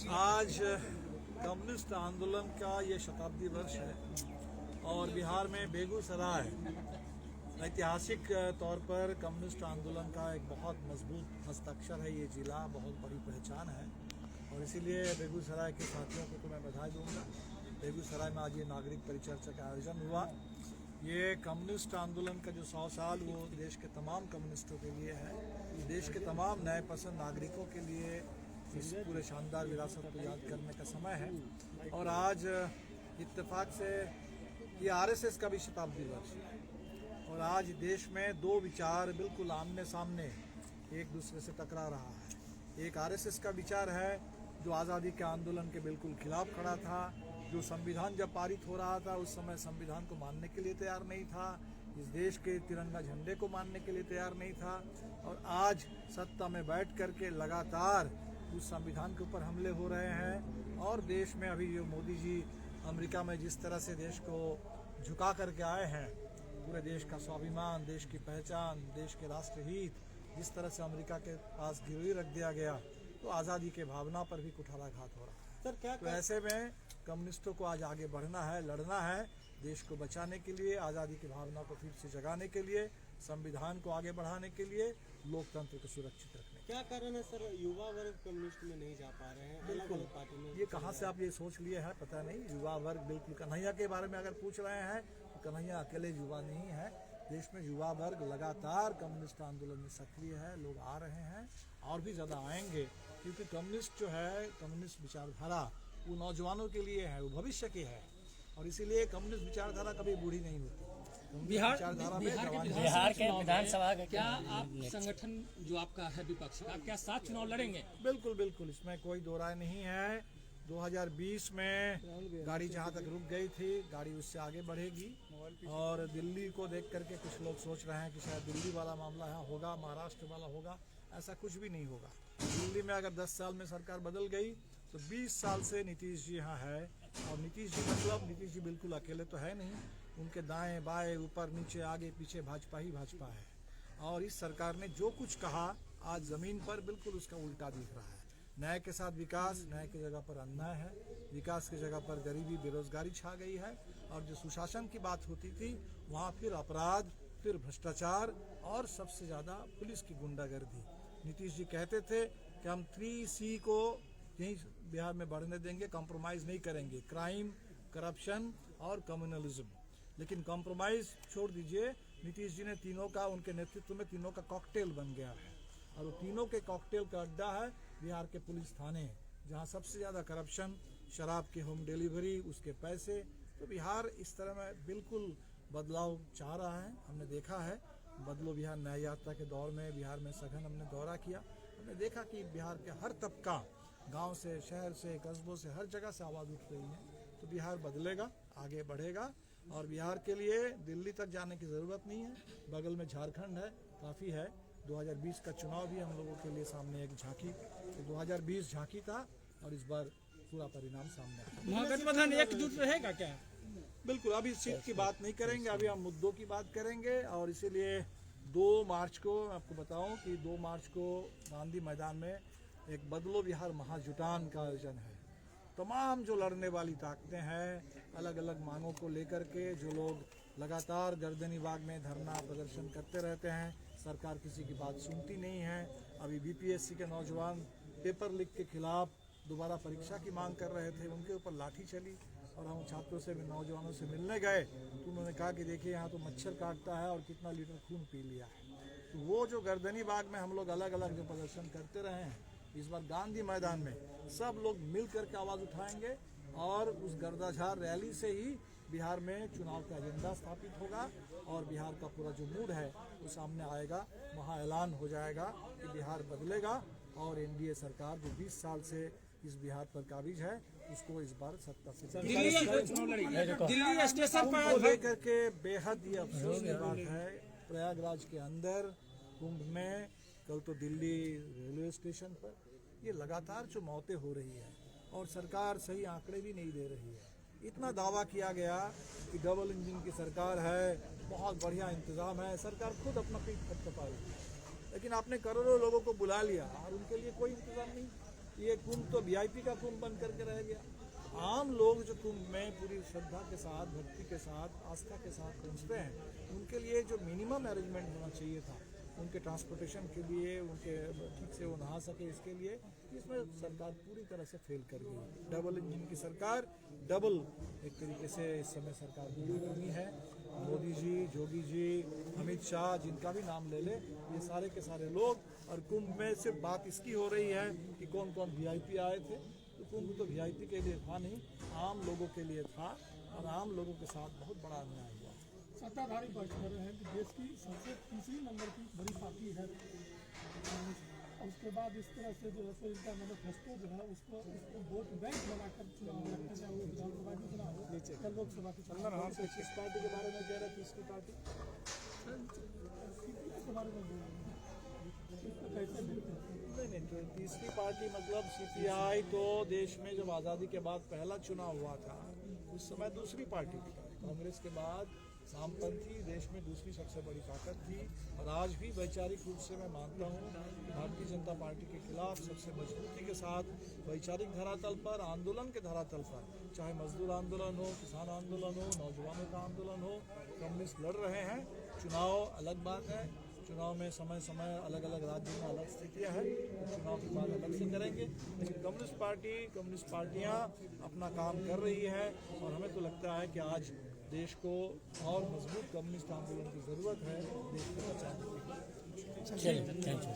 आज कम्युनिस्ट आंदोलन का ये शताब्दी वर्ष है और बिहार में बेगूसराय ऐतिहासिक तौर पर कम्युनिस्ट आंदोलन का एक बहुत मजबूत हस्ताक्षर है। ये जिला बहुत बड़ी पहचान है और इसीलिए बेगूसराय के साथियों को तो मैं बधाई दूंगा। बेगूसराय में आज ये नागरिक परिचर्चा का आयोजन हुआ। ये कम्युनिस्ट आंदोलन का जो 100 साल वो देश के तमाम कम्युनिस्टों के लिए है, देश के तमाम न्याय पसंद नागरिकों के लिए इस पूरे शानदार विरासत को याद करने का समय है। और आज इत्तेफाक से ये आरएसएस का भी शताब्दी वर्ष है और आज देश में दो विचार बिल्कुल आमने सामने एक दूसरे से टकरा रहा है। एक आरएसएस का विचार है जो आज़ादी के आंदोलन के बिल्कुल खिलाफ खड़ा था, जो संविधान जब पारित हो रहा था उस समय संविधान को मानने के लिए तैयार नहीं था, इस देश के तिरंगा झंडे को मानने के लिए तैयार नहीं था। और आज सत्ता में बैठ करके लगातार उस संविधान के ऊपर हमले हो रहे हैं और देश में अभी जो मोदी जी अमेरिका में जिस तरह से देश को झुका करके आए हैं, पूरे देश का स्वाभिमान, देश की पहचान, देश के राष्ट्रहित जिस तरह से अमेरिका के पास गिरवी रख दिया गया, तो आज़ादी के भावना पर भी कुठाराघात हो रहा है। सर क्या तो ऐसे में कम्युनिस्टों को आज आगे बढ़ना है, लड़ना है देश को बचाने के लिए, आज़ादी की भावना को फिर से जगाने के लिए, संविधान को आगे बढ़ाने के लिए, लोकतंत्र को सुरक्षित रखने के लिए। क्या कारण है सर युवा वर्ग कम्युनिस्ट में नहीं जा पा रहे हैं? बिल्कुल पार्टी में ये कहाँ से आप ये सोच लिए हैं पता नहीं। युवा वर्ग बिल्कुल कन्हैया के बारे में अगर पूछ रहे हैं तो कन्हैया अकेले युवा नहीं है। देश में युवा वर्ग लगातार कम्युनिस्ट आंदोलन में सक्रिय है, लोग आ रहे हैं और भी ज़्यादा आएंगे, क्योंकि कम्युनिस्ट जो है, कम्युनिस्ट विचारधारा वो नौजवानों के लिए है, वो भविष्य की है और इसीलिए कम्युनिस्ट विचारधारा कभी बूढ़ी नहीं होती। बिहार के विधानसभा का क्या आप संगठन जो आपका है विपक्ष का, आप क्या साथ चुनाव लड़ेंगे? बिल्कुल बिल्कुल, इसमें कोई दो राय नहीं है। 2020 में गाड़ी जहां तक रुक गई थी, गाड़ी उससे आगे बढ़ेगी और दिल्ली को देख करके कुछ लोग सोच रहे हैं कि शायद दिल्ली वाला मामला यहाँ होगा, महाराष्ट्र वाला होगा। ऐसा कुछ भी नहीं होगा। दिल्ली में अगर 10 साल में सरकार बदल गई तो 20 साल से नीतीश जी यहाँ है और नीतीश जी मतलब नीतीश जी बिल्कुल अकेले तो है नहीं, उनके दाएं बाएं ऊपर नीचे आगे पीछे भाजपा ही भाजपा है। और इस सरकार ने जो कुछ कहा आज ज़मीन पर बिल्कुल उसका उल्टा दिख रहा है। न्याय के साथ विकास, न्याय की जगह पर अन्याय है, विकास की जगह पर गरीबी बेरोजगारी छा गई है और जो सुशासन की बात होती थी वहाँ फिर अपराध, फिर भ्रष्टाचार और सबसे ज़्यादा पुलिस की गुंडागर्दी। नीतीश जी कहते थे कि हम 3C को यहीं बिहार में बढ़ने देंगे, कॉम्प्रोमाइज़ नहीं करेंगे, क्राइम, करप्शन और कम्युनलिज्म। लेकिन कॉम्प्रोमाइज़ छोड़ दीजिए, नीतीश जी ने तीनों का, उनके नेतृत्व में तीनों का कॉकटेल बन गया है और वो तीनों के कॉकटेल का अड्डा है बिहार के पुलिस थाने, जहाँ सबसे ज़्यादा करप्शन, शराब की होम डिलीवरी, उसके पैसे। तो बिहार इस तरह में बिल्कुल बदलाव चाह रहा है। हमने देखा है बदलो बिहार न्याय यात्रा के दौर में बिहार में सघन हमने दौरा किया, हमने देखा कि बिहार के हर तबका, गांव से, शहर से, कस्बों से, हर जगह से आवाज़ उठ रही है। तो बिहार बदलेगा, आगे बढ़ेगा और बिहार के लिए दिल्ली तक जाने की ज़रूरत नहीं है। बगल में झारखंड है, काफ़ी है। 2020 का चुनाव भी हम लोगों के लिए सामने एक झांकी, तो 2020 झांकी था और इस बार पूरा परिणाम सामने आया। महागठबंधन एकजुट रहेगा क्या? बिल्कुल, अभी सीट की बात नहीं करेंगे, अभी हम मुद्दों की बात करेंगे और इसीलिए 2 मार्च को आपको बताऊं कि 2 मार्च को गांधी मैदान में एक बदलो बिहार महाजुटान का आयोजन है। तमाम जो लड़ने वाली ताकतें हैं, अलग अलग मांगों को लेकर के जो लोग लगातार गर्दनी बाग में धरना प्रदर्शन करते रहते हैं, सरकार किसी की बात सुनती नहीं है। अभी बीपीएससी के नौजवान पेपर लीक के खिलाफ दोबारा परीक्षा की मांग कर रहे थे, उनके ऊपर लाठी चली और हम छात्रों से, नौजवानों से मिलने गए तो उन्होंने कहा कि देखिए यहाँ तो मच्छर काटता है और कितना लीटर खून पी लिया है। तो वो जो गर्दनी बाग में हम लोग अलग अलग जो प्रदर्शन करते रहे हैं, इस बार गांधी मैदान में सब लोग मिल करके आवाज़ उठाएंगे और उस गर्दाझार रैली से ही बिहार में चुनाव का एजेंडा स्थापित होगा और बिहार का पूरा जो मूड है वो सामने आएगा। वहाँ ऐलान हो जाएगा कि बिहार बदलेगा और एनडीए सरकार जो 20 साल से इस बिहार पर काबिज है उसको इस बार सत्ता से दिल्ली स्टेशन पर लेकर के बेहद ही अफसोस की बात है। प्रयागराज के अंदर कुंभ में कल तो दिल्ली रेलवे स्टेशन पर ये लगातार जो मौतें हो रही है और सरकार सही आंकड़े भी नहीं दे रही है। इतना दावा किया गया कि डबल इंजन की सरकार है, बहुत बढ़िया इंतजाम है, सरकार खुद अपना पीठ थपथपा रही है, लेकिन आपने करोड़ों लोगों को बुला लिया और उनके लिए कोई इंतजाम नहीं। ये कुंभ तो वीआईपी का कुंभ बन करके रह गया। आम लोग जो कुंभ में पूरी श्रद्धा के साथ, भक्ति के साथ, आस्था के साथ पहुँचते हैं, उनके लिए जो मिनिमम अरेंजमेंट होना चाहिए था, उनके ट्रांसपोर्टेशन के लिए, उनके ठीक से वो नहा सके, इसके लिए इसमें सरकार पूरी तरह से फेल कर गई। डबल इंजन की सरकार, डबल एक तरीके से इस समय सरकार की नाकामी है। मोदी जी, जोगी जी, अमित शाह, जिनका भी नाम ले ले, ये सारे के सारे लोग। और कुंभ में सिर्फ बात इसकी हो रही है कि कौन कौन वीआईपी आए थे, तो कुंभ तो वीआईपी के लिए था नहीं, आम लोगों के लिए था, और आम लोगों के साथ बहुत बड़ा अन्याय हुआ। सत्ताधारी पक्ष कर रहे हैं कि देश की सबसे तीसरी नंबर की बड़ी पार्टी है, और उसके बाद इस तरह से जो है सो इनका मैनिफेस्टो जो है उसको वोट बैंक बनाकर चुनाव लड़ते हैं, वो विधानसभा के चुनाव हो या लोकसभा के चुनाव। हम किस पार्टी के बारे में कह रहे थे? इसकी पार्टी के बारे में बोल रहे हैं, इसको कैसे देखते हैं? नहीं, तो तीसरी पार्टी मतलब सीपीआई तो देश में जब आज़ादी के बाद पहला चुनाव हुआ था, उस समय दूसरी पार्टी थी। कांग्रेस के बाद वामपंथी देश में दूसरी सबसे बड़ी ताकत थी। और आज भी वैचारिक रूप से मैं मानता हूँ कि भारतीय जनता पार्टी के खिलाफ सबसे मजबूती के साथ वैचारिक धरातल पर, आंदोलन के धरातल पर, चाहे मजदूर आंदोलन हो, किसान आंदोलन हो, नौजवानों का आंदोलन हो, कम्युनिस्ट लड़ रहे हैं। चुनाव अलग बात है, चुनाव में समय समय अलग अलग राज्यों में अलग स्थितियाँ हैं, तो चुनाव की बात अलग से करेंगे। लेकिन कम्युनिस्ट पार्टियाँ अपना काम कर रही है, और हमें तो लगता है कि आज देश को और मजबूत कम्युनिस्ट आंदोलन की ज़रूरत है, देश को बचाने की। चलिए, थैंक यू।